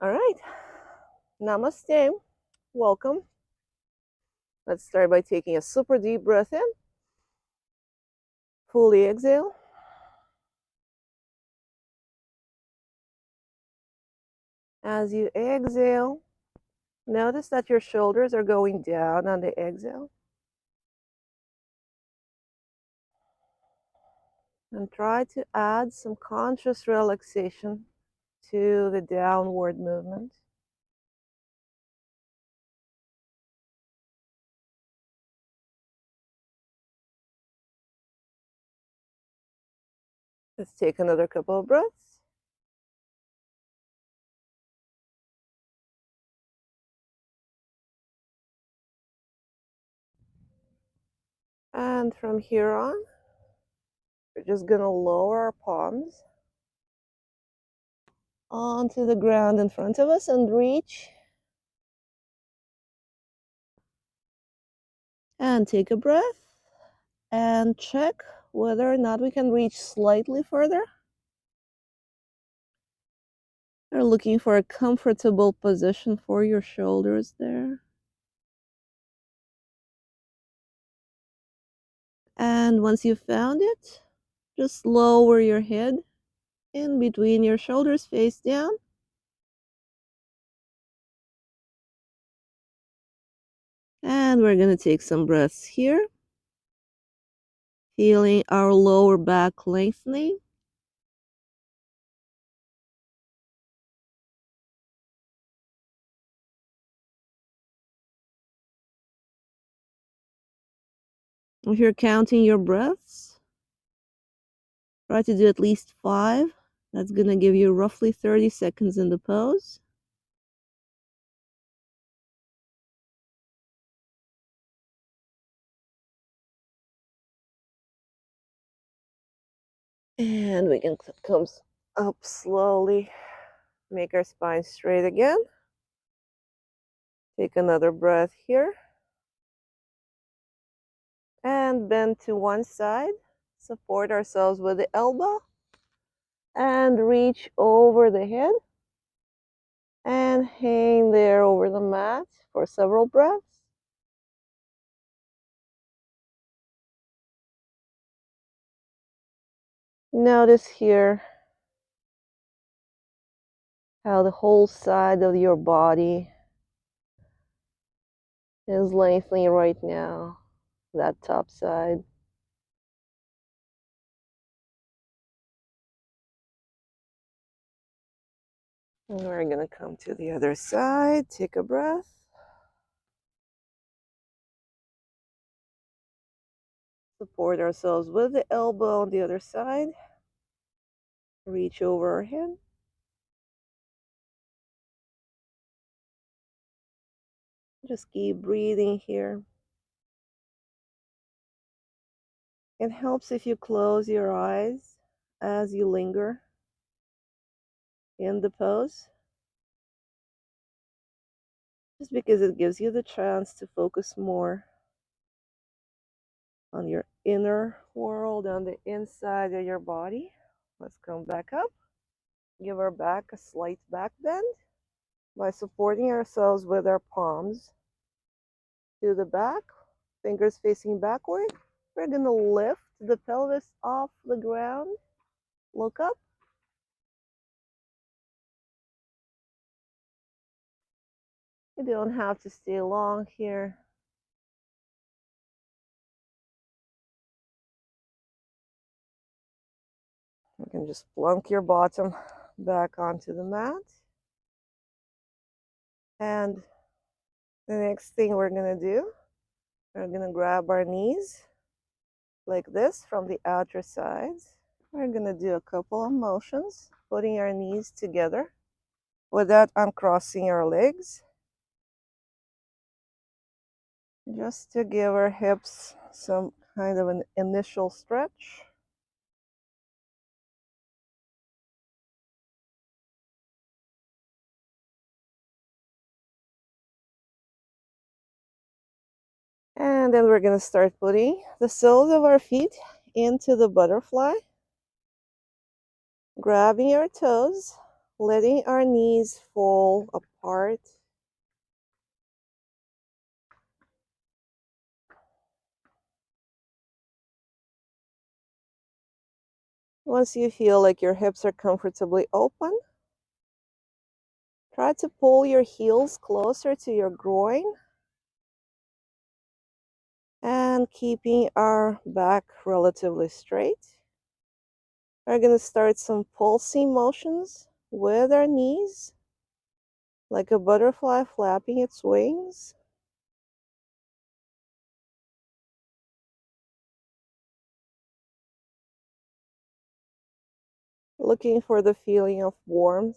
All right. Namaste. Welcome. Let's start by taking a super deep breath in. Fully exhale. As you exhale, notice that your shoulders are going down on the exhale. And try to add some conscious relaxation to the downward movement. Let's take another couple of breaths. And from here on, we're just going to lower our palms onto the ground in front of us and reach. And take a breath and check whether or not we can reach slightly further. You're looking for a comfortable position for your shoulders there. And once you've found it, just lower your head in between your shoulders, face down. And we're going to take some breaths here, feeling our lower back lengthening. If you're counting your breaths, try to do at least 5. That's going to give you roughly 30 seconds in the pose. And we can come up slowly, make our spine straight again. Take another breath here. And bend to one side. Support ourselves with the elbow. And reach over the head. And hang there over the mat for several breaths. Notice here how the whole side of your body is lengthening right now, that top side. And we're going to come to the other side. Take a breath. Support ourselves with the elbow on the other side. Reach over our head. Just keep breathing here. It helps if you close your eyes as you linger in the pose, just because it gives you the chance to focus more on your inner world, on the inside of your body. Let's come back up. Give our back a slight back bend by supporting ourselves with our palms to the back, fingers facing backward. We're going to lift the pelvis off the ground. Look up. You don't have to stay long here. You can just plunk your bottom back onto the mat. And the next thing we're going to do, we're going to grab our knees like this from the outer sides. We're going to do a couple of motions, putting our knees together without uncrossing our legs, just to give our hips some kind of an initial stretch. And then we're going to start putting the soles of our feet into the butterfly, grabbing our toes letting our knees fall apart. Once you feel like your hips are comfortably open, try to pull your heels closer to your groin and keeping our back relatively straight. We're going to start some pulsing motions with our knees, like a butterfly flapping its wings. Looking for the feeling of warmth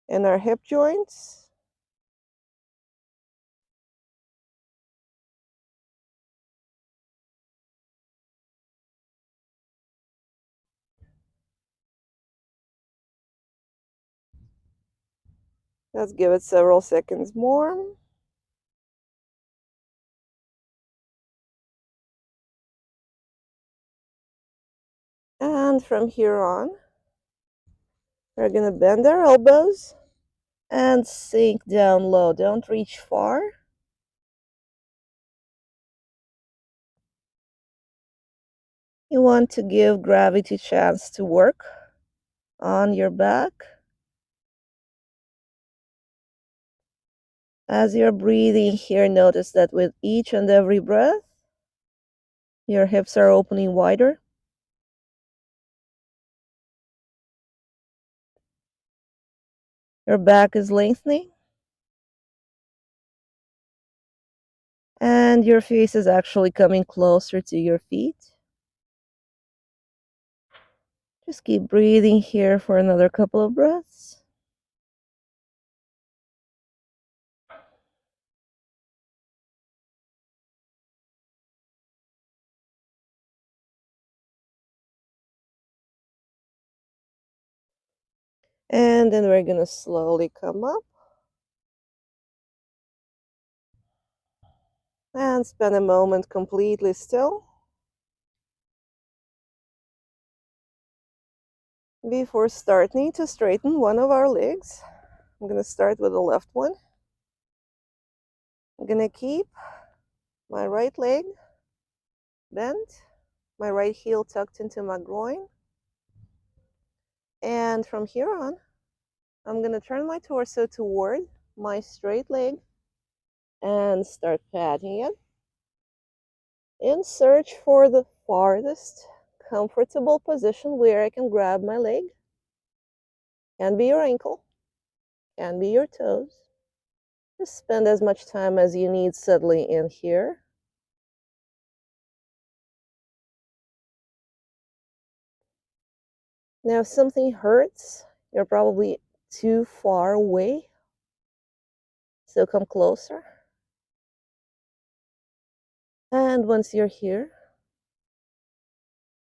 in our hip joints. Let's give it several seconds more. And from here on, we're going to bend our elbows and sink down low. Don't reach far. You want to give gravity a chance to work on your back. As you're breathing here, notice that with each and every breath, your hips are opening wider. Your back is lengthening. And your face is actually coming closer to your feet. Just keep breathing here for another couple of breaths. And then we're going to slowly come up and spend a moment completely still before starting to straighten one of our legs. I'm going to start with the left one. I'm going to keep my right leg bent, my right heel tucked into my groin. And from here on, I'm going to turn my torso toward my straight leg and start patting it in search for the farthest comfortable position where I can grab my leg. Can be your ankle, can be your toes. Just spend as much time as you need settling in here. Now, if something hurts, you're probably too far away, so come closer. And once you're here,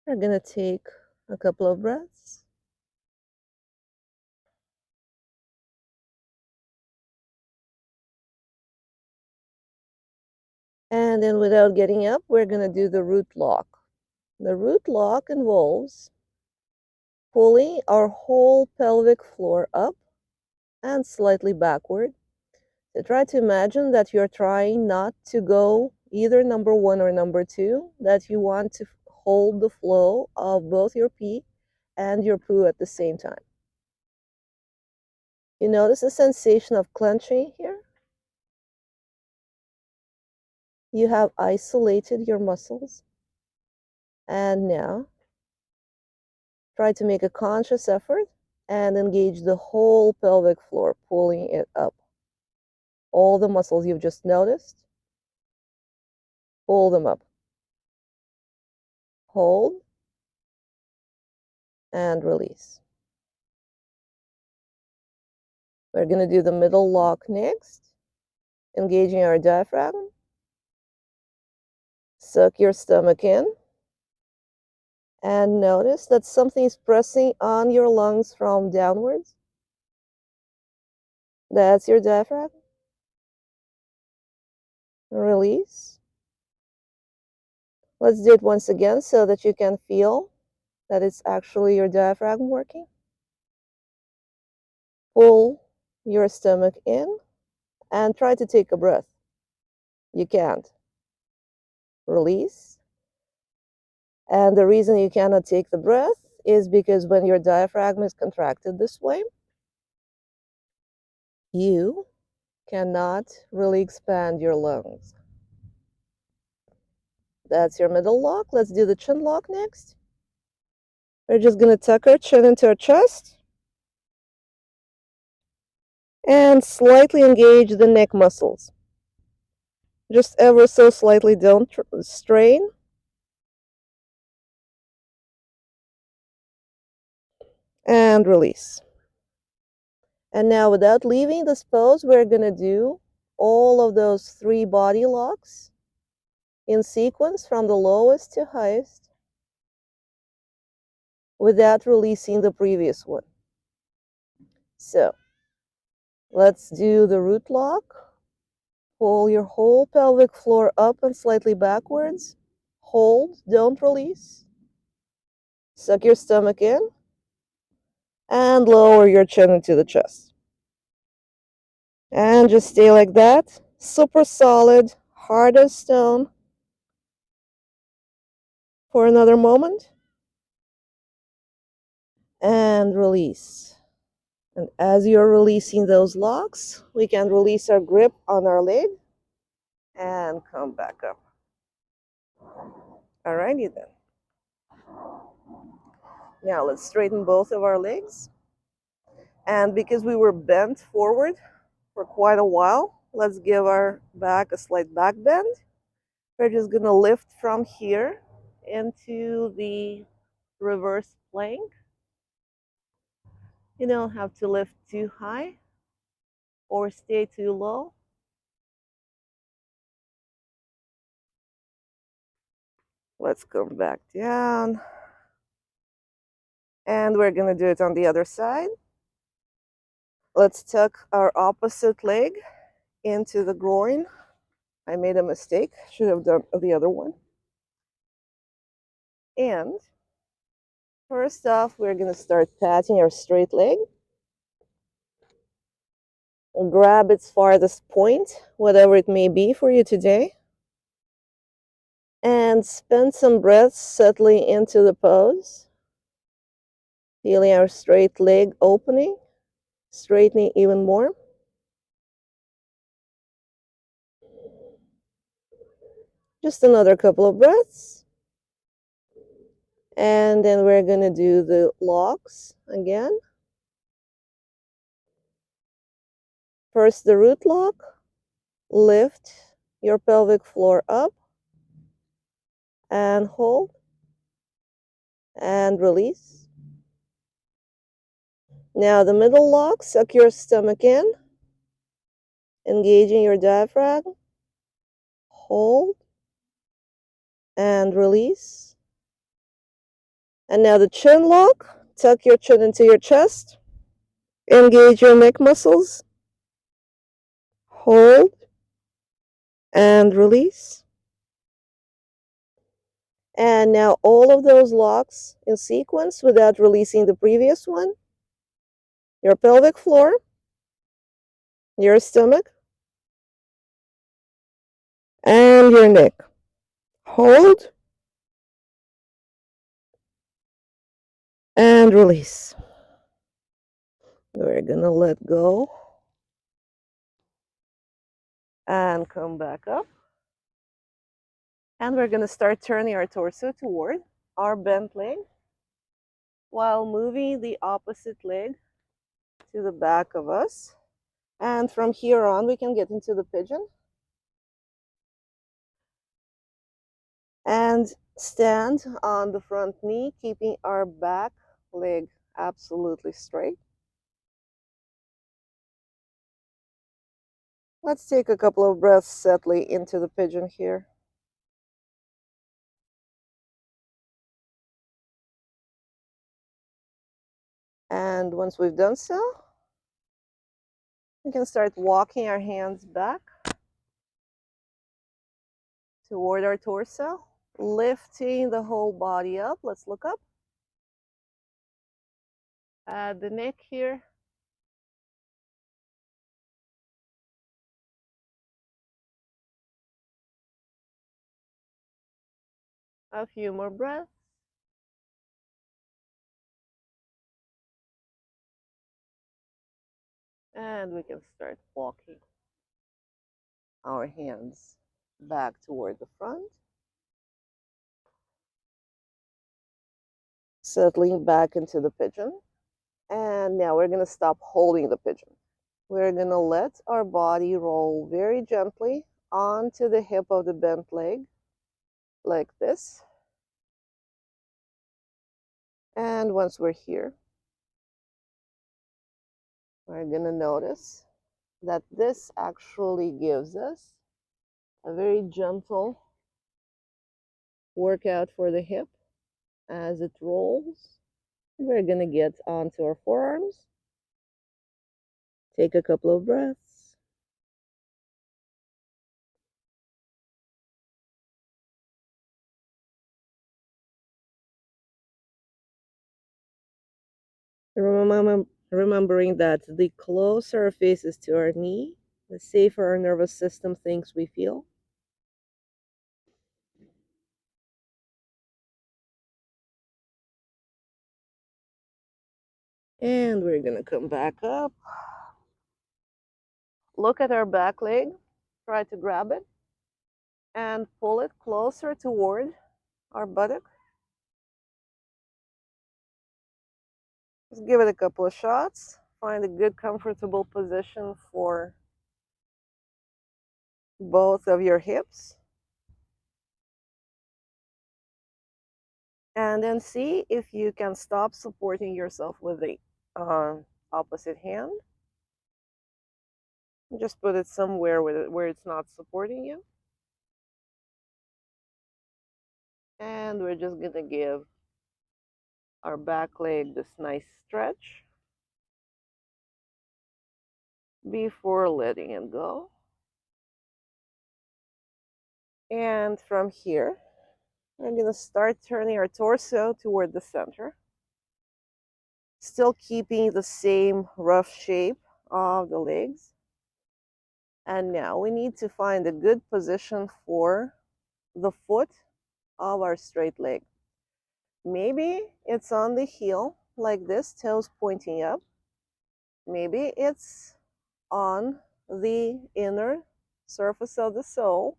we're going to take a couple of breaths. And then without getting up, we're going to do the root lock. The root lock involves pulling our whole pelvic floor up and slightly backward. So try to imagine that you're trying not to go either number one or number two, that you want to hold the flow of both your pee and your poo at the same time. You notice the sensation of clenching here? You have isolated your muscles. And now, try to make a conscious effort and engage the whole pelvic floor, pulling it up. All the muscles you've just noticed, pull them up. Hold and release. We're going to do the middle lock next, engaging our diaphragm. Suck your stomach in and notice that something is pressing on your lungs from downwards. That's your diaphragm. Release. Let's do it once again so that you can feel that it's actually your diaphragm working. Pull your stomach in and try to take a breath. You can't. Release. And the reason you cannot take the breath is because when your diaphragm is contracted this way, you cannot really expand your lungs. That's your middle lock. Let's do the chin lock next. We're just going to tuck our chin into our chest and slightly engage the neck muscles. Just ever so slightly, don't strain. And release. And now, without leaving this pose, we're going to do all of those 3 body locks in sequence from the lowest to highest without releasing the previous one. So let's do the root lock. Pull your whole pelvic floor up and slightly backwards. Hold, don't release. Suck your stomach in and lower your chin into the chest. And just stay like that. Super solid, hard as stone for another moment. And release. And as you're releasing those locks, we can release our grip on our leg and come back up. Alrighty then. Now let's straighten both of our legs. And because we were bent forward for quite a while, let's give our back a slight back bend. We're just gonna lift from here into the reverse plank. You don't have to lift too high or stay too low. Let's come back down. And we're gonna do it on the other side. Let's tuck our opposite leg into the groin. I made a mistake, should have done the other one. And first off, we're gonna start patting our straight leg. Grab its farthest point, whatever it may be for you today. And spend some breaths settling into the pose. Feeling our straight leg opening, straightening even more. Just another couple of breaths. And then we're going to do the locks again. First, the root lock. Lift your pelvic floor up and hold and release. Now, the middle lock, suck your stomach in, engaging your diaphragm. Hold and release. And now the chin lock. Tuck your chin into your chest. Engage your neck muscles. Hold and release. And now all of those locks in sequence without releasing the previous one. Your pelvic floor, your stomach, and your neck. Hold and release. We're going to let go and come back up. And we're going to start turning our torso toward our bent leg while moving the opposite leg to the back of us. And from here on, we can get into the pigeon. And stand on the front knee, keeping our back leg absolutely straight. Let's take a couple of breaths settling into the pigeon here. And once we've done so, we can start walking our hands back toward our torso, lifting the whole body up. Let's look up at the neck here. A few more breaths. And we can start walking our hands back toward the front. Settling back into the pigeon. And now we're going to stop holding the pigeon. We're going to let our body roll very gently onto the hip of the bent leg, like this. And once we're here, we're going to notice that this actually gives us a very gentle workout for the hip as it rolls. We're going to get onto our forearms. Take a couple of breaths. Remembering that the closer our face is to our knee, the safer our nervous system thinks we feel. And we're going to come back up. Look at our back leg. Try to grab it and pull it closer toward our buttock. Just give it a couple of shots. Find a good, comfortable position for both of your hips. And then see if you can stop supporting yourself with the opposite hand. Just put it somewhere where it's not supporting you. And we're just going to give our back leg this nice stretch before letting it go. And from here, we're going to start turning our torso toward the center, still keeping the same rough shape of the legs. And now we need to find a good position for the foot of our straight leg. Maybe it's on the heel, like this, toes pointing up. Maybe it's on the inner surface of the sole,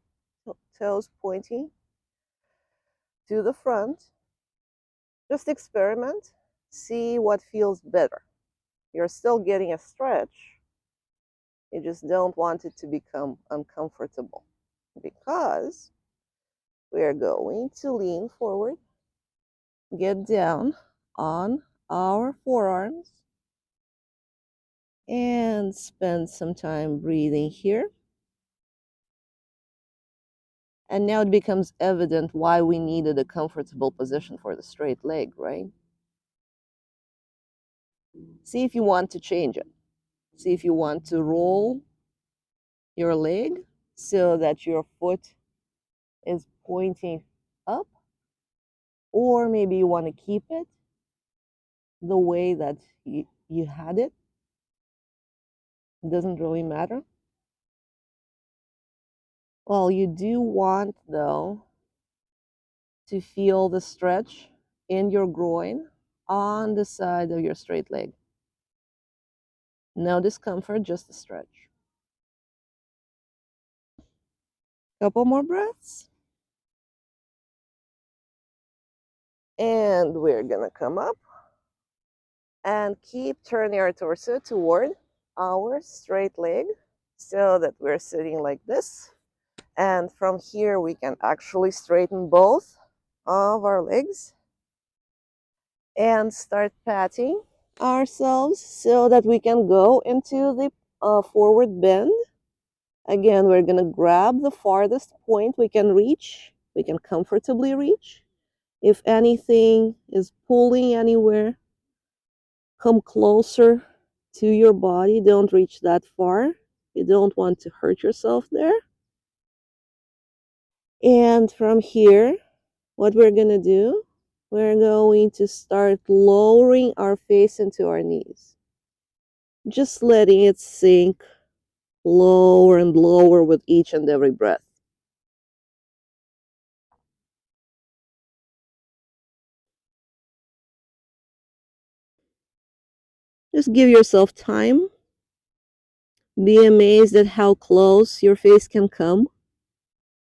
toes pointing to the front. Just experiment, see what feels better. You're still getting a stretch. You just don't want it to become uncomfortable because we are going to lean forward, get down on our forearms, and spend some time breathing here. And now it becomes evident why we needed a comfortable position for the straight leg, right? See if you want to change it. See if you want to roll your leg so that your foot is pointing up, or maybe you want to keep it the way that you had it. It doesn't really matter. Well, you do want, though, to feel the stretch in your groin on the side of your straight leg. No discomfort, just a stretch. Couple more breaths. And we're gonna come up and keep turning our torso toward our straight leg so that we're sitting like this. And from here, we can actually straighten both of our legs and start patting ourselves so that we can go into the forward bend. Again, we're going to grab the farthest point we can reach, we can comfortably reach. If anything is pulling anywhere, come closer to your body. Don't reach that far. You don't want to hurt yourself there. And from here, what we're going to do, we're going to start lowering our face into our knees. Just letting it sink lower and lower with each and every breath. Just give yourself time. Be amazed at how close your face can come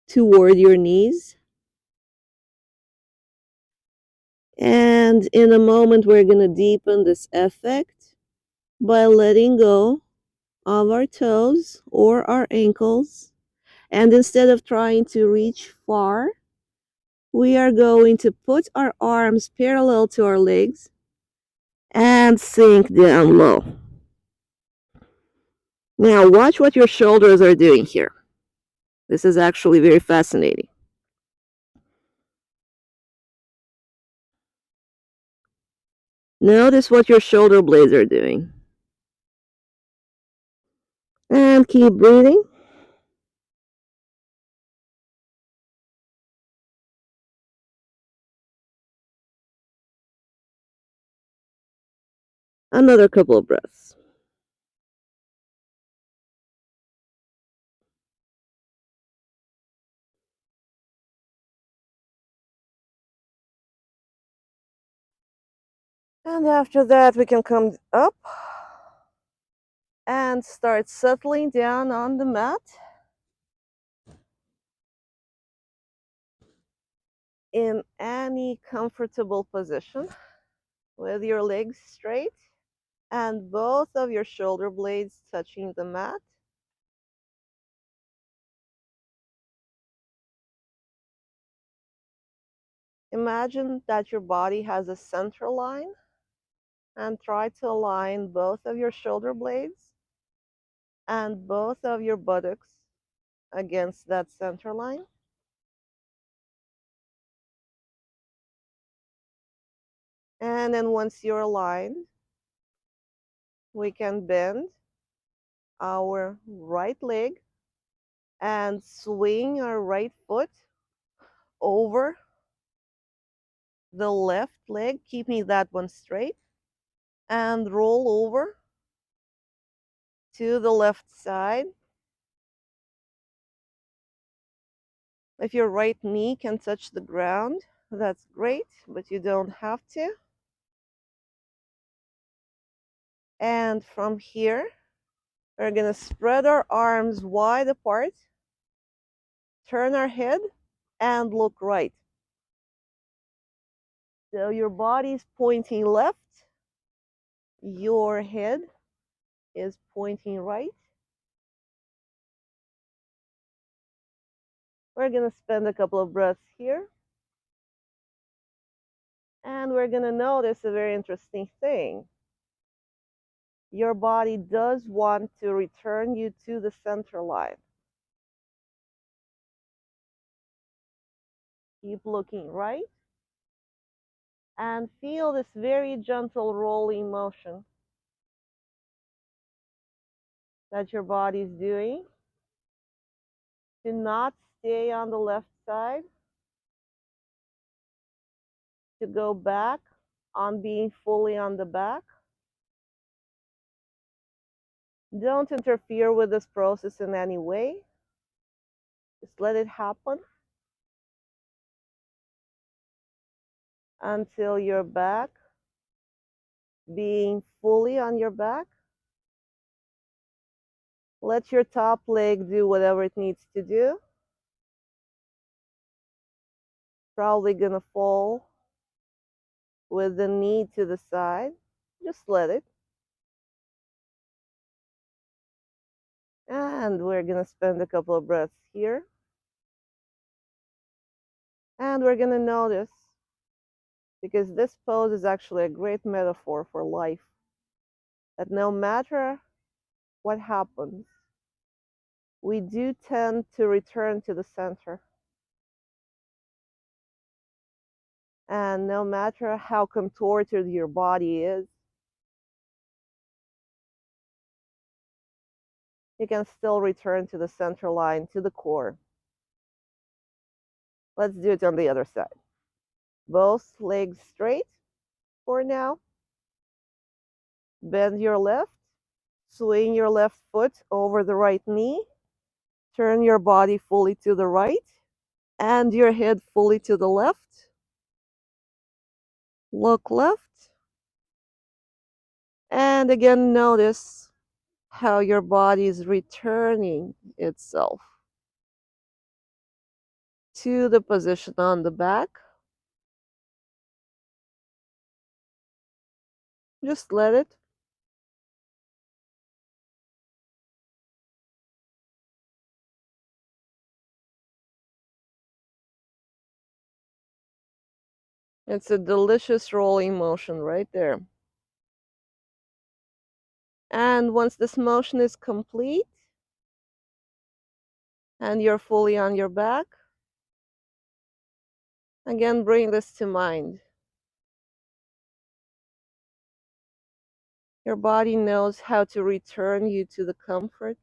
toward your knees. And in a moment, we're going to deepen this effect by letting go of our toes or our ankles. And instead of trying to reach far, we are going to put our arms parallel to our legs and sink down low. Now, watch what your shoulders are doing here. This is actually very fascinating. Notice what your shoulder blades are doing. And keep breathing. Another couple of breaths. And after that, we can come up and start settling down on the mat in any comfortable position with your legs straight and both of your shoulder blades touching the mat. Imagine that your body has a center line and try to align both of your shoulder blades and both of your buttocks against that center line. And then once you're aligned, we can bend our right leg and swing our right foot over the left leg, keeping that one straight, and roll over to the left side. If your right knee can touch the ground, that's great, but you don't have to. And from here, we're going to spread our arms wide apart, turn our head, and look right. So your body is pointing left, your head is pointing right. We're going to spend a couple of breaths here. And we're going to notice a very interesting thing. Your body does want to return you to the center line. Keep looking right and feel this very gentle rolling motion that your body is doing. Do not stay on the left side. To go back on being fully on the back. Don't interfere with this process in any way. Just let it happen until you're back, being fully on your back. Let your top leg do whatever it needs to do. Probably gonna fall with the knee to the side. Just let it. And we're gonna spend a couple of breaths here. And we're gonna notice, because this pose is actually a great metaphor for life, that no matter what happens, we do tend to return to the center. And no matter how contorted your body is, you can still return to the center line, to the core. Let's do it on the other side. Both legs straight for now. Bend your left. Swing your left foot over the right knee. Turn your body fully to the right and your head fully to the left. Look left And again, notice how your body is returning itself to the position on the back. Just let it. It's a delicious rolling motion right there. And once this motion is complete and you're fully on your back, again, bring this to mind. Your body knows how to return you to the comfort,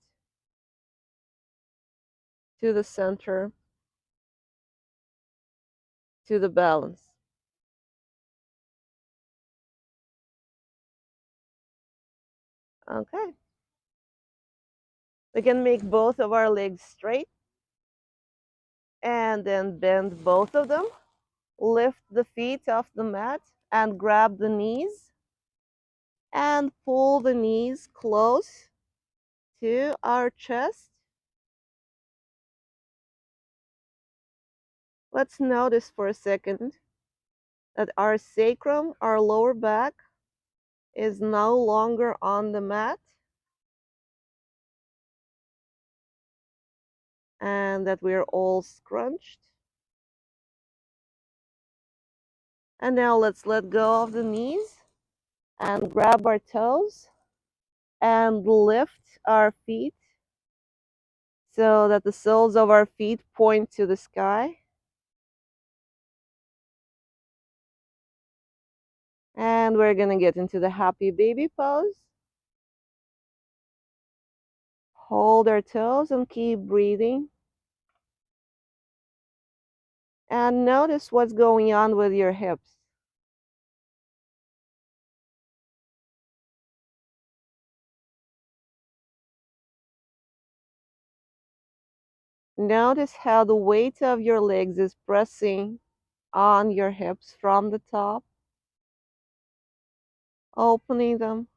to the center, to the balance. Okay. We can make both of our legs straight and then bend both of them. Lift the feet off the mat and grab the knees and pull the knees close to our chest. Let's notice for a second that our sacrum, our lower back, is no longer on the mat, and that we're all scrunched. And now let's let go of the knees and grab our toes and lift our feet so that the soles of our feet point to the sky. And we're going to get into the happy baby pose. Hold our toes and keep breathing. And notice what's going on with your hips. Notice how the weight of your legs is pressing on your hips from the top, opening them.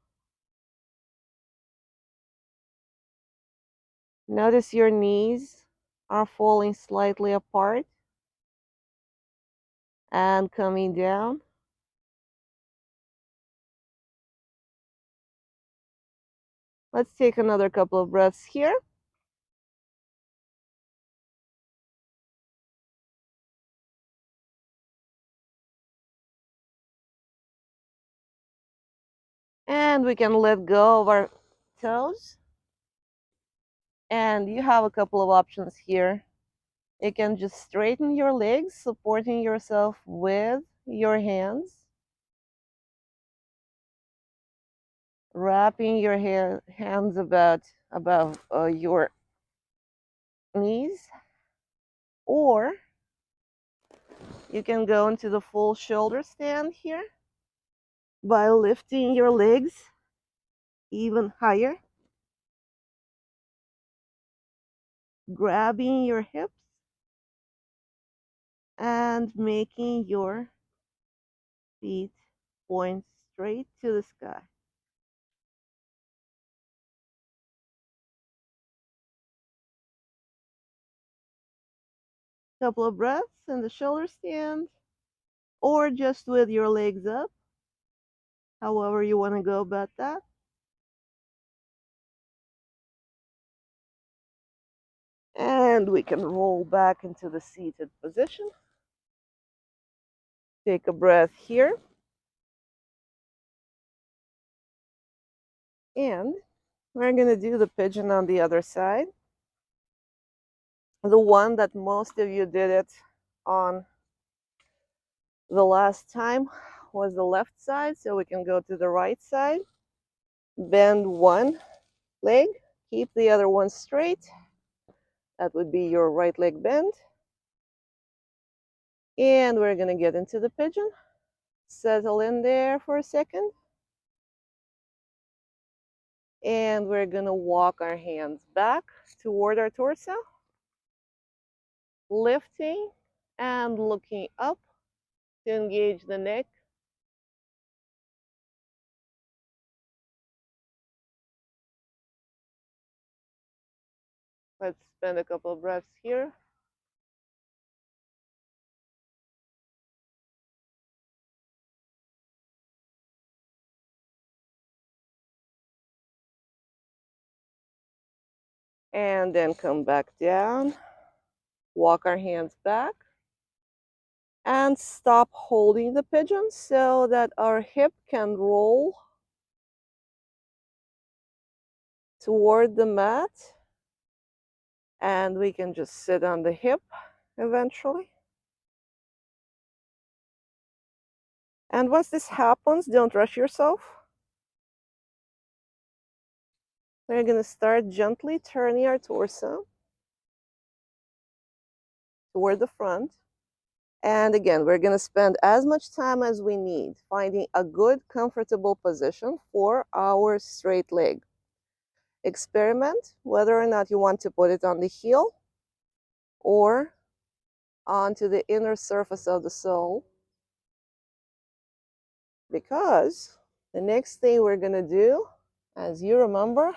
Notice your knees are falling slightly apart and coming down. Let's take another couple of breaths here. And we can let go of our toes. And you have a couple of options here. You can just straighten your legs, supporting yourself with your hands, wrapping your hands above your knees, or you can go into the full shoulder stand here by lifting your legs even higher, grabbing your hips and making your feet point straight to the sky. Couple of breaths in the shoulder stand, or just with your legs up, however you want to go about that. And we can roll back into the seated position. Take a breath here. And we're going to do the pigeon on the other side. The one that most of you did it on the last time was the left side, so we can go to the right side. Bend one leg, keep the other one straight. That would be your right leg bend. And we're going to get into the pigeon. Settle in there for a second. And we're going to walk our hands back toward our torso, lifting and looking up to engage the neck. Let's spend a couple of breaths here. And then come back down. Walk our hands back. And stop holding the pigeon so that our hip can roll toward the mat. And we can just sit on the hip eventually. And once this happens, don't rush yourself. We're going to start gently turning our torso toward the front. And again, we're going to spend as much time as we need finding a good, comfortable position for our straight leg. Experiment whether or not you want to put it on the heel or onto the inner surface of the sole, because the next thing we're going to do, as you remember,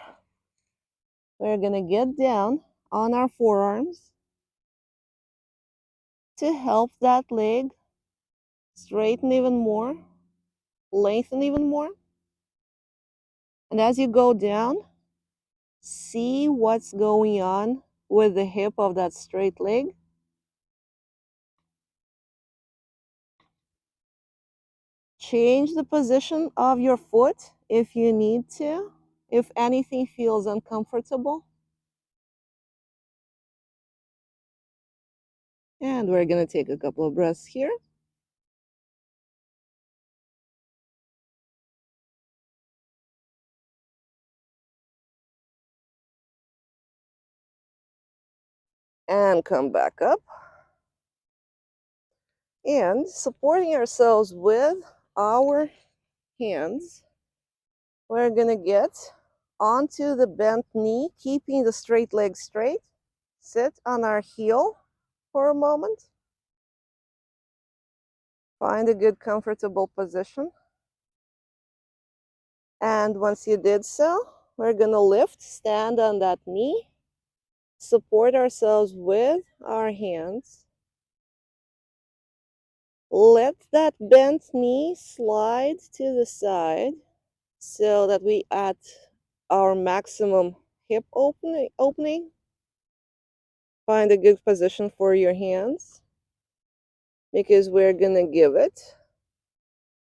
we're going to get down on our forearms to help that leg straighten even more, lengthen even more. And as you go down, see what's going on with the hip of that straight leg. Change the position of your foot if you need to, if anything feels uncomfortable. And we're going to take a couple of breaths here. And come back up. And supporting ourselves with our hands, we're going to get onto the bent knee, keeping the straight leg straight. Sit on our heel for a moment. Find a good, comfortable position. And once you did so, we're going to lift, stand on that knee, support ourselves with our hands. Let that bent knee slide to the side so that we at our maximum hip opening. Find a good position for your hands, because we're going to give it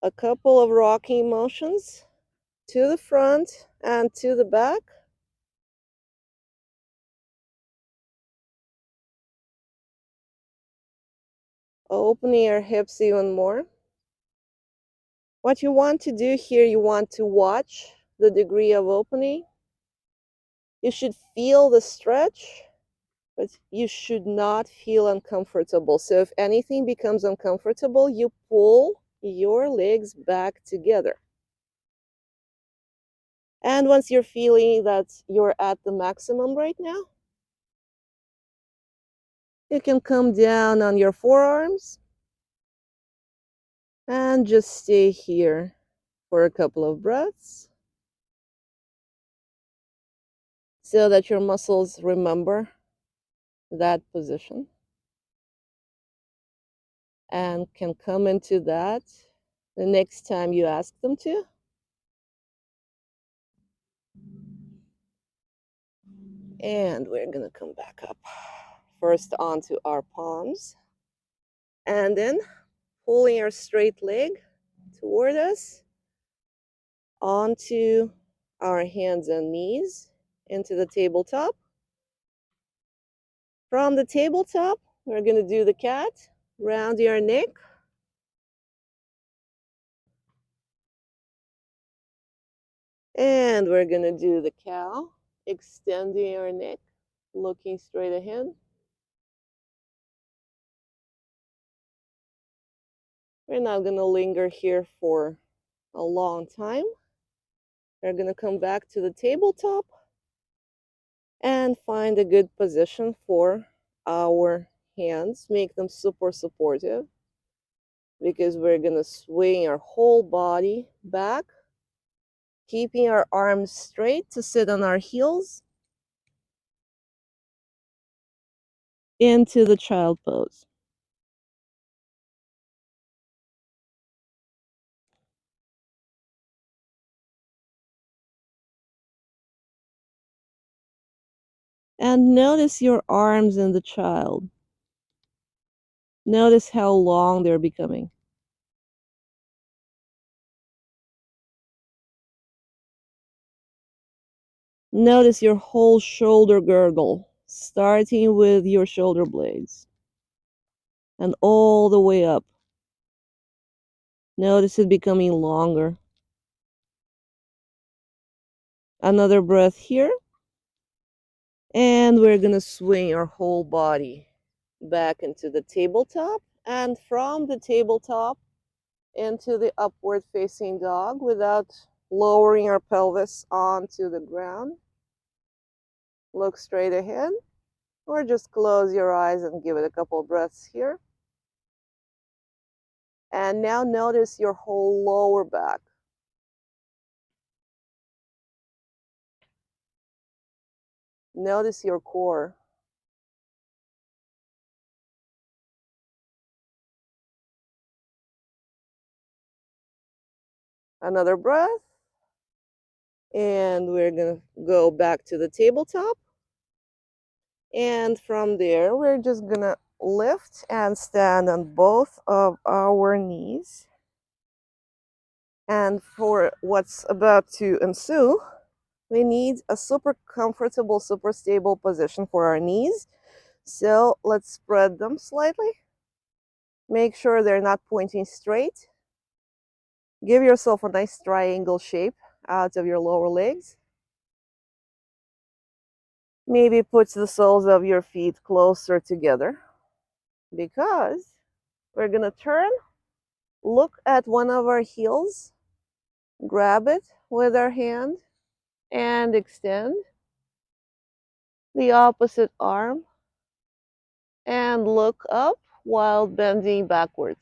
a couple of rocking motions to the front and to the back. Opening your hips even more. What you want to do here, you want to watch the degree of opening. You should feel the stretch, but you should not feel uncomfortable. So if anything becomes uncomfortable, you pull your legs back together. And once you're feeling that you're at the maximum right now, you can come down on your forearms and just stay here for a couple of breaths so that your muscles remember that position and can come into that the next time you ask them to. And we're going to come back up. First onto our palms. And then pulling our straight leg toward us onto our hands and knees into the tabletop. From the tabletop, we're going to do the cat. Round your neck. And we're going to do the cow, extending your neck, looking straight ahead. We're not going to linger here for a long time. We're going to come back to the tabletop and find a good position for our hands. Make them super supportive, because we're going to swing our whole body back, keeping our arms straight to sit on our heels. into the child pose. And notice your arms in the child. Notice how long they're becoming. Notice your whole shoulder girdle, starting with your shoulder blades and all the way up. Notice it becoming longer. Another breath here. And we're gonna swing our whole body back into the tabletop, and from the tabletop into the upward facing dog without lowering our pelvis onto the ground. Look straight ahead, or just close your eyes and give it a couple breaths here. And now notice your whole lower back. Notice your core. Another breath. And we're going to go back to the tabletop. And from there, we're just going to lift and stand on both of our knees. And for what's about to ensue, we need a super comfortable, super stable position for our knees. So let's spread them slightly. Make sure they're not pointing straight. Give yourself a nice triangle shape out of your lower legs. Maybe put the soles of your feet closer together, because we're gonna turn, look at one of our heels, grab it with our hand, and extend the opposite arm, and look up while bending backwards.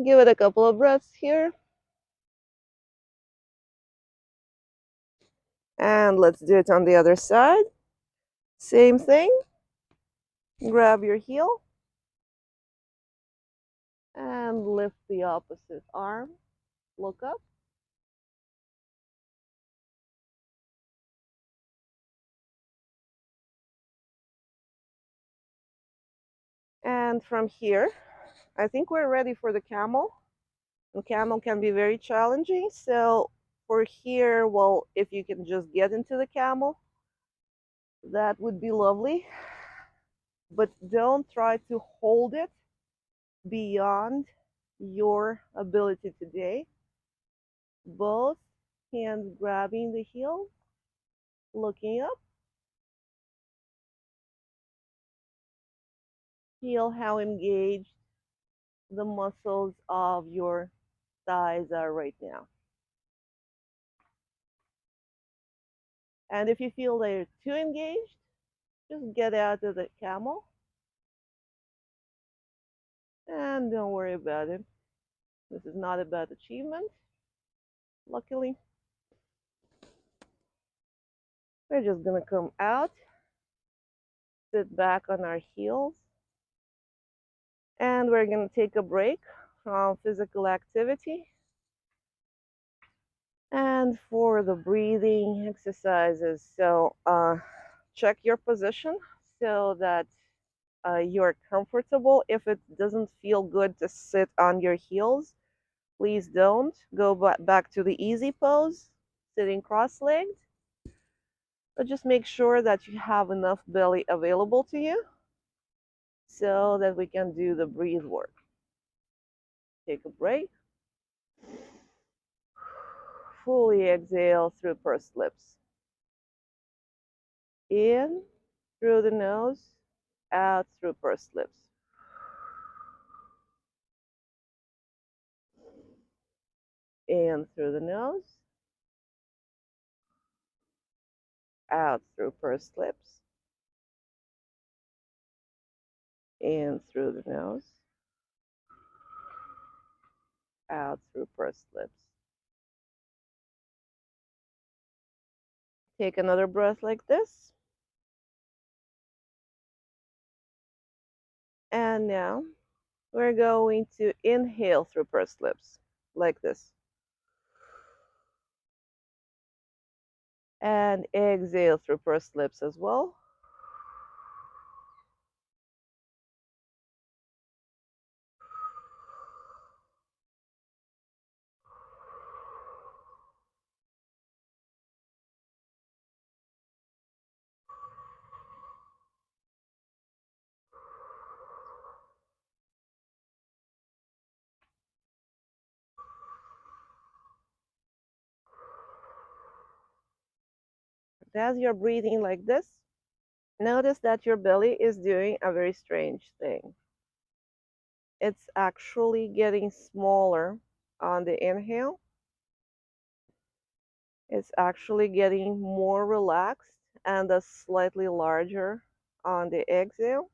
Give it a couple of breaths here. And let's do it on the other side. Same thing. Grab your heel and lift the opposite arm. Look up. And from here, I think we're ready for the camel. And camel can be very challenging. So for here, well, if you can just get into the camel, that would be lovely. But don't try to hold it beyond your ability today. Both hands grabbing the heel, looking up. Feel how engaged the muscles of your thighs are right now. And if you feel they're too engaged, just get out of the camel and don't worry about it. This is not about achievement. Luckily, we're just gonna come out, sit back on our heels, and we're gonna take a break from physical activity. And for the breathing exercises, so check your position so that you're comfortable. If it doesn't feel good to sit on your heels, please don't. Go back to the easy pose, sitting cross-legged. But just make sure that you have enough belly available to you so that we can do the breathe work. Take a break. Fully exhale through pursed lips. In through the nose, out through pursed lips. In through the nose, out through pursed lips. In through the nose, out through pursed lips. Take another breath like this. And now we're going to inhale through pursed lips like this. And exhale through pursed lips as well. As you're breathing like this, notice that your belly is doing a very strange thing. It's actually getting smaller on the inhale. It's actually getting more relaxed and slightly larger on the exhale.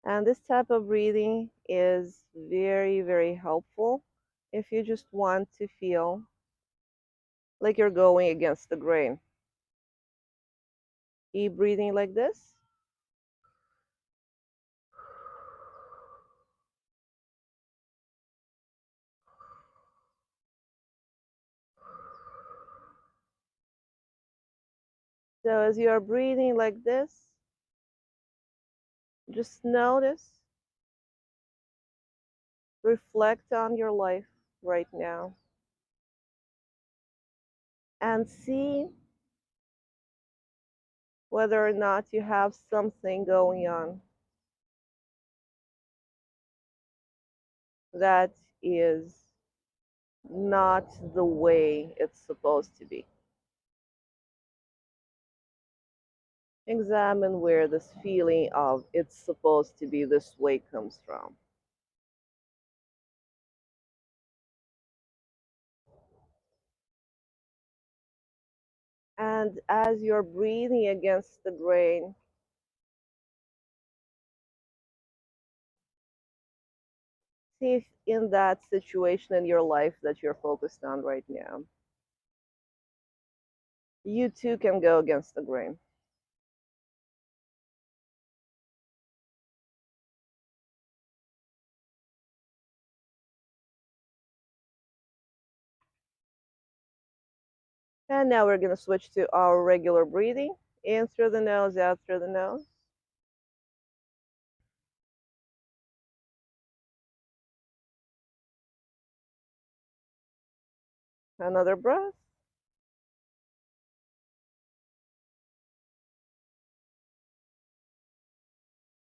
And this type of breathing is very, very helpful if you just want to feel like you're going against the grain. Keep breathing like this. So as you are breathing like this, just notice, reflect on your life right now, and see whether or not you have something going on that is not the way it's supposed to be. Examine where this feeling of it's supposed to be this way comes from. And as you're breathing against the grain, see if in that situation in your life that you're focused on right now, you too can go against the grain. And now we're going to switch to our regular breathing. In through the nose, out through the nose. Another breath.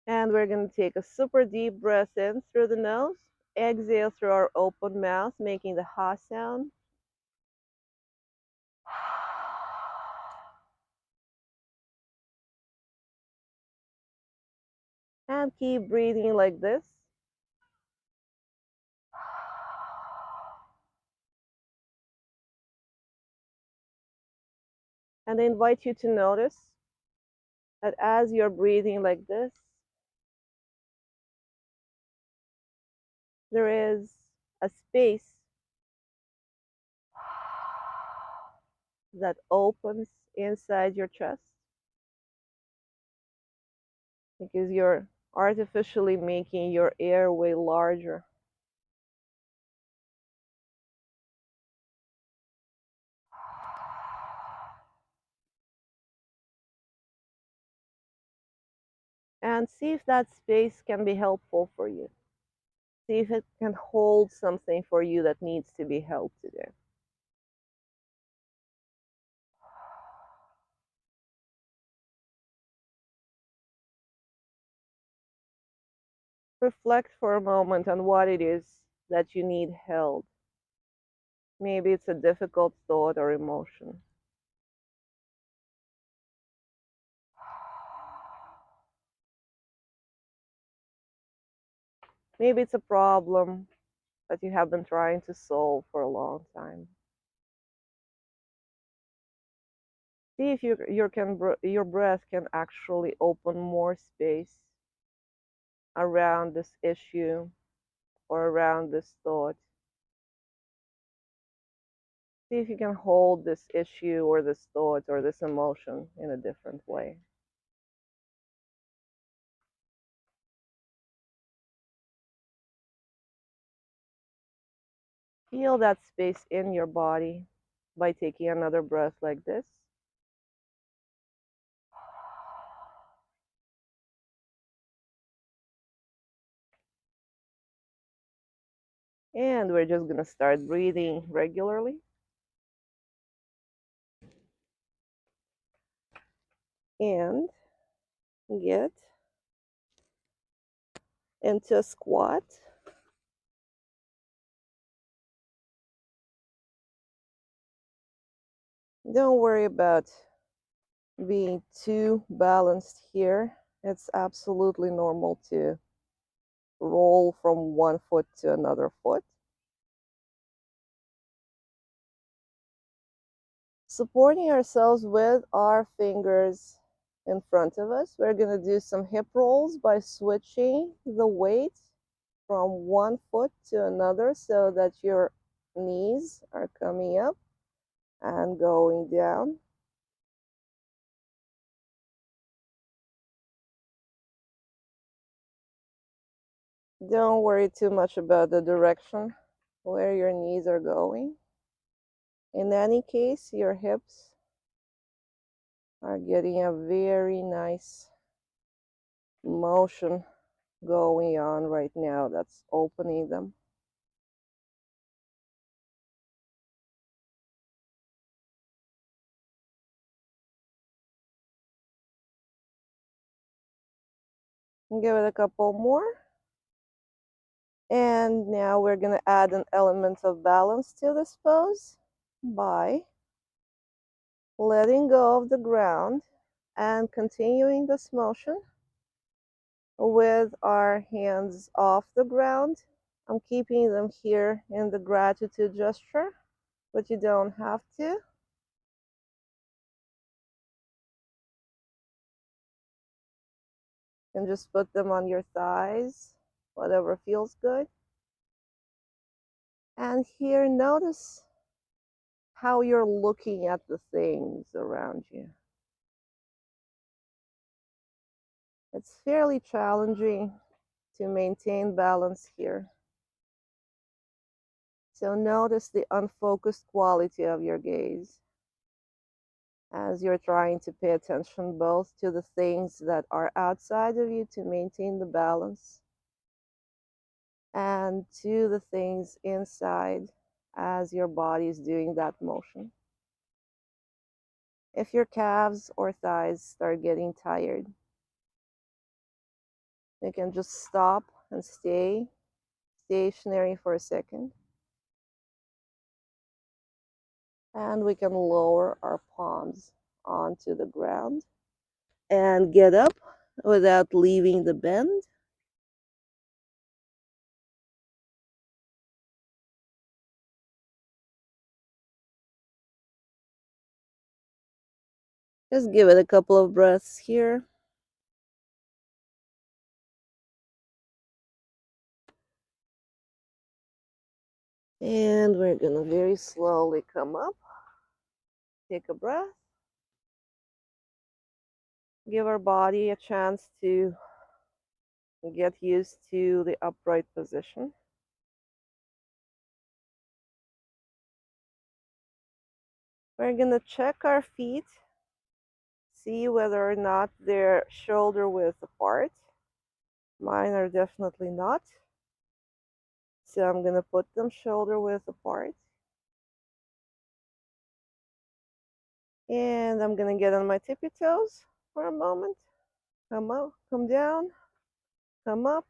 And we're going to take a super deep breath in through the nose. Exhale through our open mouth, making the ha sound. And keep breathing like this. And I invite you to notice that as you're breathing like this, there is a space that opens inside your chest because you're artificially making your airway larger. And see if that space can be helpful for you. See if it can hold something for you that needs to be held today. Reflect for a moment on what it is that you need held. Maybe it's a difficult thought or emotion. Maybe it's a problem that you have been trying to solve for a long time. See if your breath can actually open more space around this issue or around this thought. See if you can hold this issue or this thought or this emotion in a different way. Feel that space in your body by taking another breath like this. And we're just going to start breathing regularly. And get into a squat. Don't worry about being too balanced here. It's absolutely normal to roll from one foot to another foot. Supporting ourselves with our fingers in front of us. We're going to do some hip rolls by switching the weight from one foot to another so that your knees are coming up and going down. Don't worry too much about the direction where your knees are going. In any case, your hips are getting a very nice motion going on right now that's opening them. Give it a couple more. And now we're going to add an element of balance to this pose by letting go of the ground and continuing this motion with our hands off the ground. I'm keeping them here in the gratitude gesture, but you don't have to. You can just put them on your thighs, whatever feels good. And here, notice how you're looking at the things around you. It's fairly challenging to maintain balance here. So notice the unfocused quality of your gaze as you're trying to pay attention both to the things that are outside of you to maintain the balance and to the things inside as your body is doing that motion. If your calves or thighs start getting tired, you can just stop and stay stationary for a second. And we can lower our palms onto the ground and get up without leaving the bend. Just give it a couple of breaths here. And we're going to very slowly come up. Take a breath. Give our body a chance to get used to the upright position. We're going to check our feet, see whether or not they're shoulder width apart. Mine are definitely not. So I'm going to put them shoulder width apart. And I'm going to get on my tippy toes for a moment. Come up, come down, come up.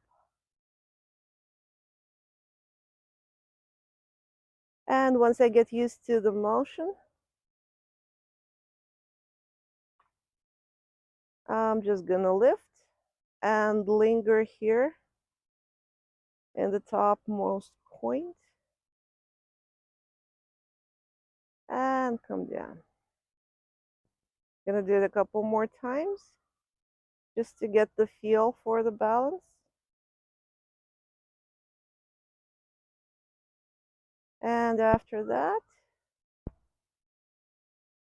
And once I get used to the motion, I'm just going to lift and linger here in the topmost point and come down. Gonna do it a couple more times just to get the feel for the balance. And after that,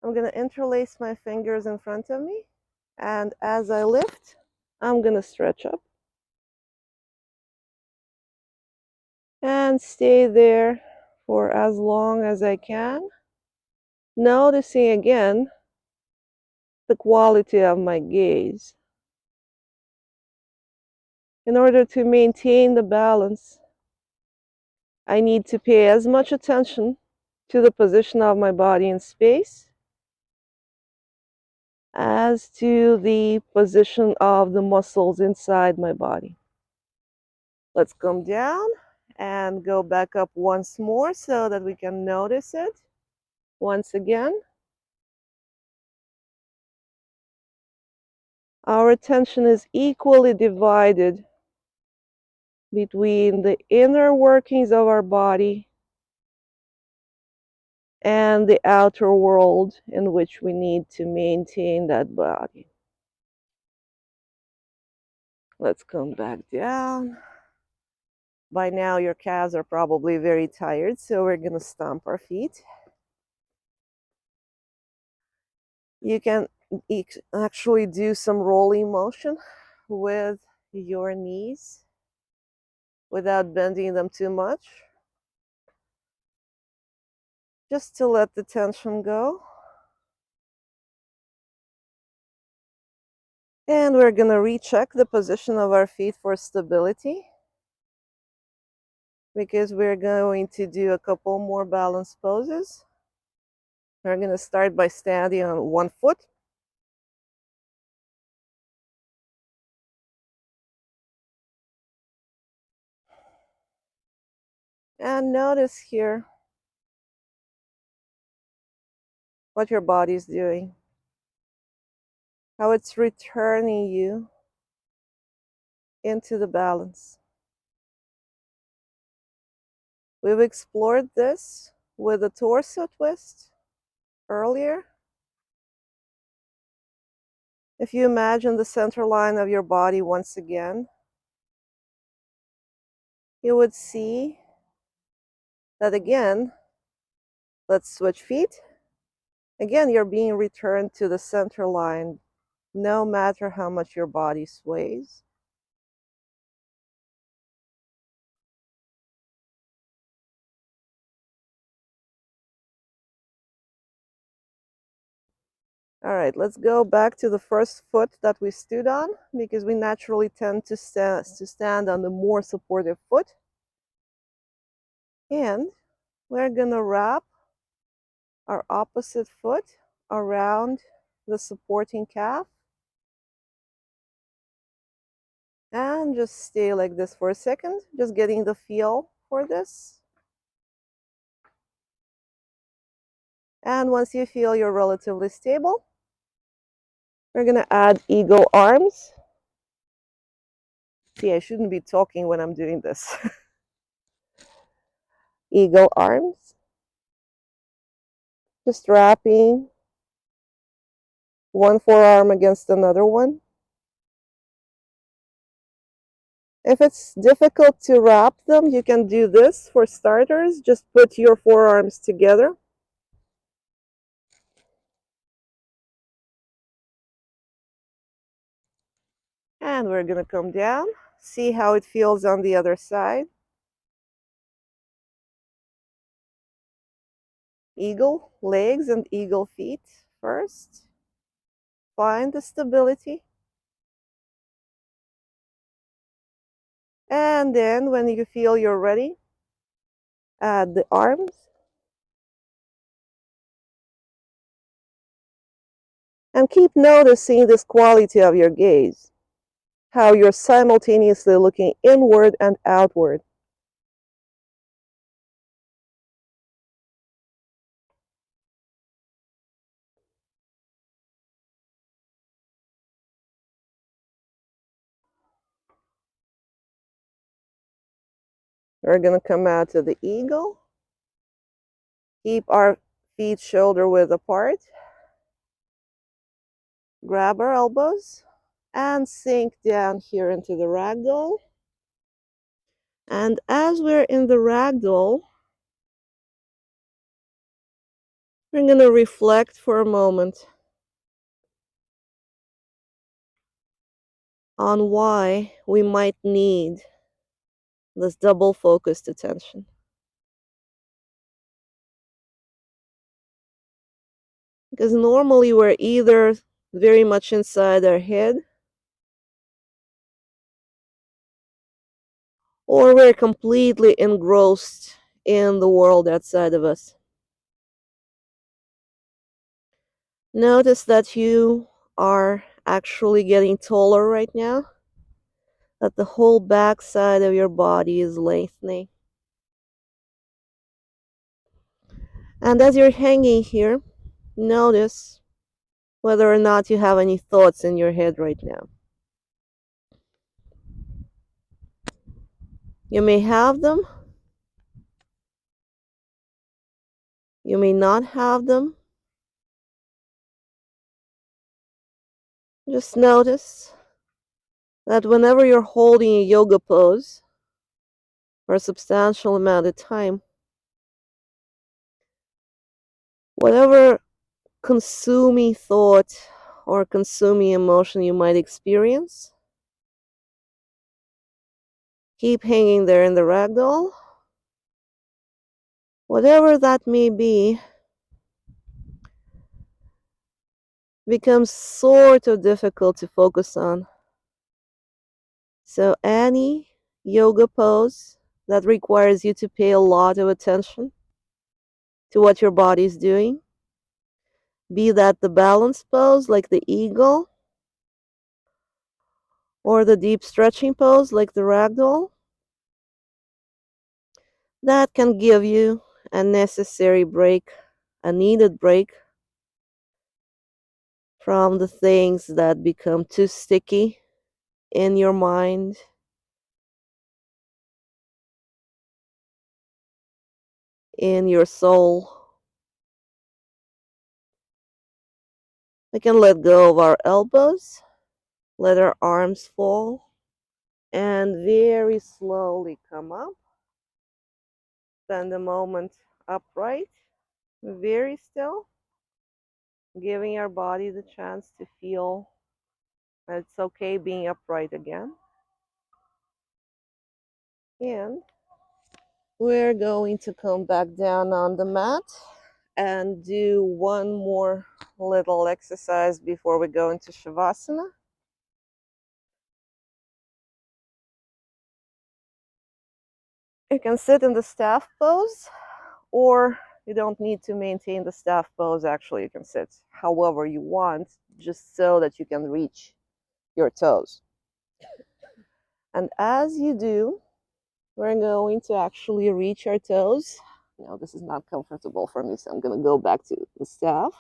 I'm going to interlace my fingers in front of me. And as I lift, I'm going to stretch up. And stay there for as long as I can. Noticing again the quality of my gaze. In order to maintain the balance, I need to pay as much attention to the position of my body in space as to the position of the muscles inside my body. Let's come down and go back up once more so that we can notice it. Once again, our attention is equally divided between the inner workings of our body and the outer world in which we need to maintain that body. Let's come back down. By now, your calves are probably very tired, so we're going to stomp our feet. You can actually do some rolling motion with your knees without bending them too much, just to let the tension go. And we're going to recheck the position of our feet for stability, because we're going to do a couple more balance poses. We're going to start by standing on one foot. And notice here what your body's doing, how it's returning you into the balance. We've explored this with the torso twist earlier. If you imagine the center line of your body once again, you would see that again, let's switch feet. Again, you're being returned to the center line, no matter how much your body sways. All right, let's go back to the first foot that we stood on, because we naturally tend to stand on the more supportive foot. And we're gonna wrap our opposite foot around the supporting calf. And just stay like this for a second, just getting the feel for this. And once you feel you're relatively stable, we're gonna add eagle arms. See, I shouldn't be talking when I'm doing this. Eagle arms. Just wrapping one forearm against another one. If it's difficult to wrap them, you can do this for starters. Just put your forearms together. And we're going to come down. See how it feels on the other side. Eagle legs and eagle feet first. Find the stability. And then when you feel you're ready, add the arms. And keep noticing this quality of your gaze, how you're simultaneously looking inward and outward. We're going to come out to the eagle. Keep our feet shoulder width apart. Grab our elbows and sink down here into the ragdoll. And as we're in the ragdoll, We're going to reflect for a moment on why we might need this double focused attention. Because normally we're either very much inside our head or we're completely engrossed in the world outside of us. Notice that you are actually getting taller right now, that the whole back side of your body is lengthening. And as you're hanging here, notice whether or not you have any thoughts in your head right now. You may have them, you may not have them. Just notice that whenever you're holding a yoga pose for a substantial amount of time, whatever consuming thought or consuming emotion you might experience, keep hanging there in the ragdoll. Whatever that may be, becomes sort of difficult to focus on. So any yoga pose that requires you to pay a lot of attention to what your body is doing, be that the balance pose like the eagle, or the deep stretching pose like the ragdoll, that can give you a necessary break, a needed break from the things that become too sticky in your mind, in your soul. We can let go of our elbows, let our arms fall, and very slowly come up. Spend a moment upright, very still, giving our body the chance to feel that it's okay being upright again. And we're going to come back down on the mat and do one more little exercise before we go into Shavasana. You can sit in the staff pose, or you don't need to maintain the staff pose. Actually, you can sit however you want, just so that you can reach your toes. And as you do, we're going to actually reach our toes. Now, this is not comfortable for me, so I'm going to go back to the staff.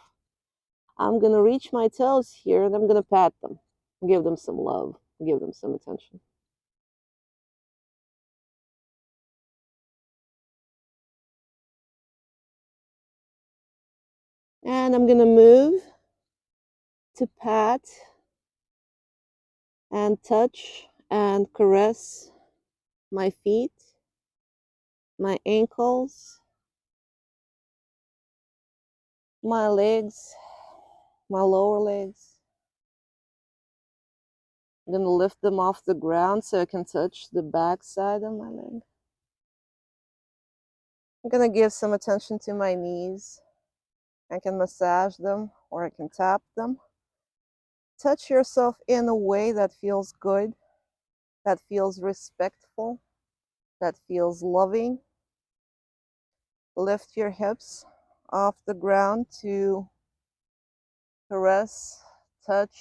I'm going to reach my toes here and I'm going to pat them, give them some love, give them some attention. And I'm going to move to pat and touch and caress my feet, my ankles, my legs, my lower legs. I'm going to lift them off the ground so I can touch the back side of my leg. I'm going to give some attention to my knees. I can massage them or I can tap them. Touch yourself in a way that feels good, that feels respectful, that feels loving. Lift your hips off the ground to caress, touch,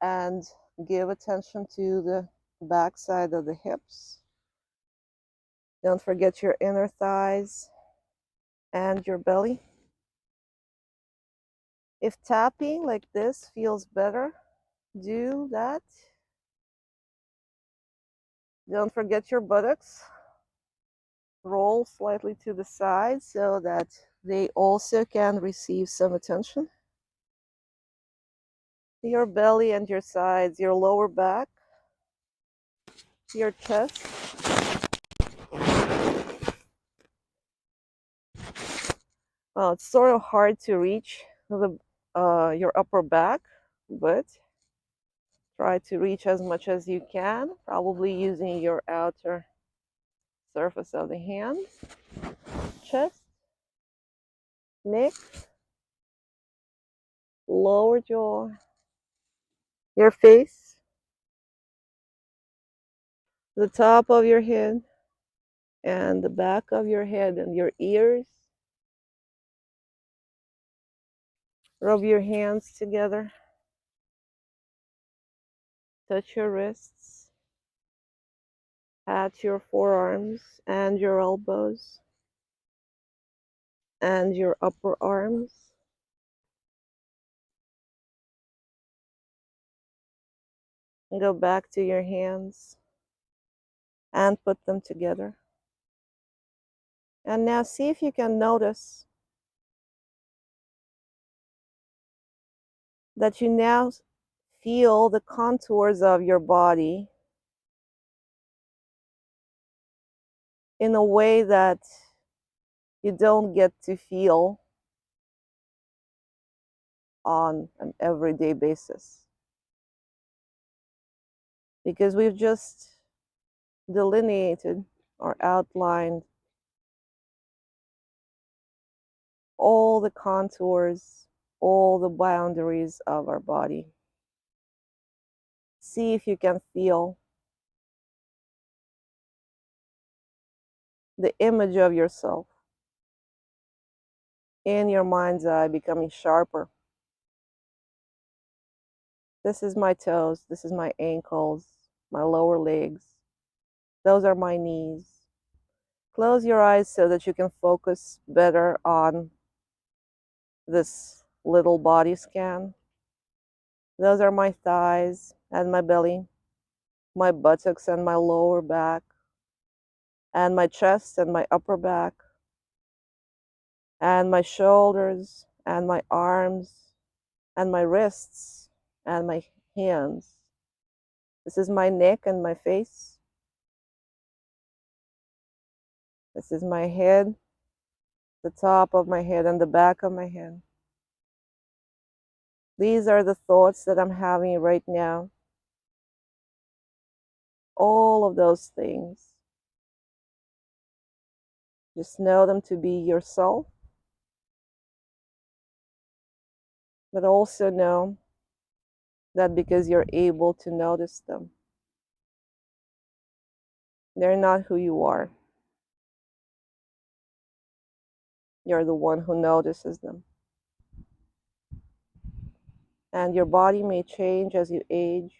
and give attention to the back side of the hips. Don't forget your inner thighs and your belly. If tapping like this feels better, do that. Don't forget your buttocks. Roll slightly to the side so that they also can receive some attention. Your belly and your sides, your lower back, your chest. Well, it's sort of hard to reach your upper back, but try to reach as much as you can, probably using your outer surface of the hand, chest, neck, lower jaw, your face, the top of your head, and the back of your head and your ears. Rub your hands together, touch your wrists, pat your forearms and your elbows and your upper arms. And go back to your hands and put them together. And now see if you can notice that you now feel the contours of your body in a way that you don't get to feel on an everyday basis. Because we've just delineated or outlined all the contours, all the boundaries of our body. See if you can feel the image of yourself in your mind's eye becoming sharper. This is my toes, this is my ankles, my lower legs. Those are my knees. Close your eyes so that you can focus better on this little body scan. Those are my thighs and my belly, my buttocks and my lower back, and my chest and my upper back, and my shoulders and my arms and my wrists and my hands. This is my neck and my face. This is my head, the top of my head and the back of my head. These are the thoughts that I'm having right now. All of those things. Just know them to be yourself, but also know that because you're able to notice them, they're not who you are. You're the one who notices them. And your body may change as you age.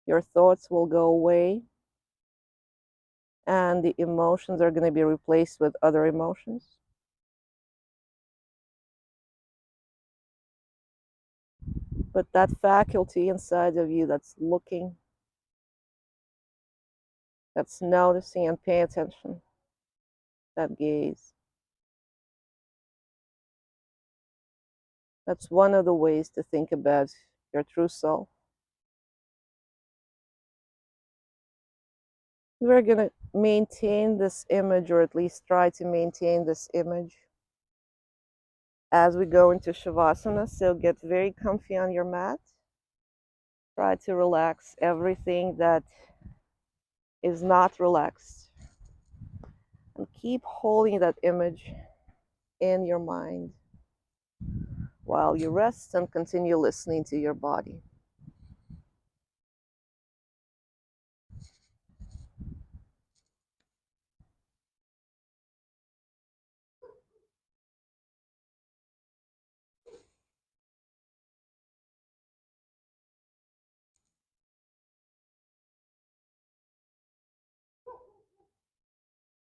Your thoughts will go away, and the emotions are going to be replaced with other emotions. But that faculty inside of you that's looking, that's noticing and paying attention, that gaze, that's one of the ways to think about your true self. We're going to maintain this image, or at least try to maintain this image as we go into Shavasana. So get very comfy on your mat. Try to relax everything that is not relaxed. And keep holding that image in your mind while you rest and continue listening to your body.